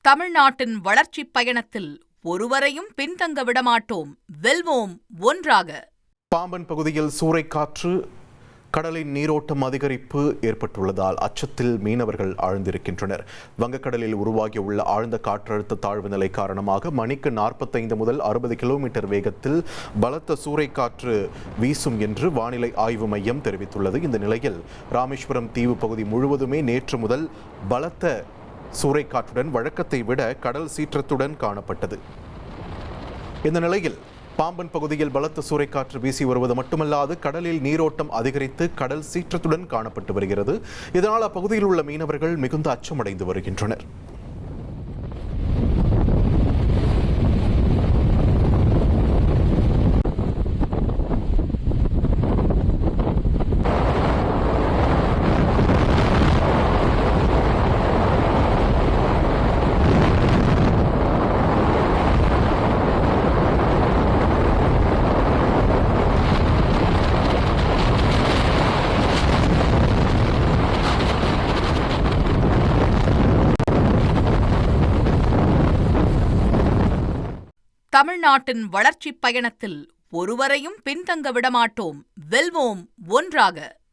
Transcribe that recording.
தமிழ்நாட்டின் வளர்ச்சிப் பயணத்தில் ஒருவரையும் பின்தங்க விடமாட்டோம், வெல்வோம் ஒன்றாக. பாம்பன் பகுதியில் சூறைக்காற்று, கடலின் நீரோட்டம் அதிகரிப்பு ஏற்பட்டுள்ளதால் அச்சத்தில் மீனவர்கள் ஆழ்ந்திருக்கின்றனர். வங்கக்கடலில் உருவாகியுள்ள ஆழ்ந்த காற்றழுத்த தாழ்வு நிலை காரணமாக மணிக்கு 45 முதல் 60 கிலோமீட்டர் வேகத்தில் பலத்த சூறைக்காற்று வீசும் என்று வானிலை ஆய்வு மையம் தெரிவித்துள்ளது. இந்த நிலையில் ராமேஸ்வரம் தீவு பகுதி முழுவதுமே நேற்று முதல் பலத்த சூறைக்காற்றுடன் வழக்கத்தை விட கடல் சீற்றத்துடன் காணப்பட்டது. இந்த நிலையில் பாம்பன் பகுதியில் பலத்த சூறைக்காற்று வீசி வருவது மட்டுமல்லாது கடலில் நீரோட்டம் அதிகரித்து கடல் சீற்றத்துடன் காணப்பட்டு வருகிறது. இதனால் அப்பகுதியில் உள்ள மீனவர்கள் மிகுந்த அச்சமடைந்து வருகின்றனர். தமிழ்நாட்டின் வளர்ச்சிப் பயணத்தில் ஒருவரையும் பின்தங்க விடமாட்டோம், வெல்வோம் ஒன்றாக.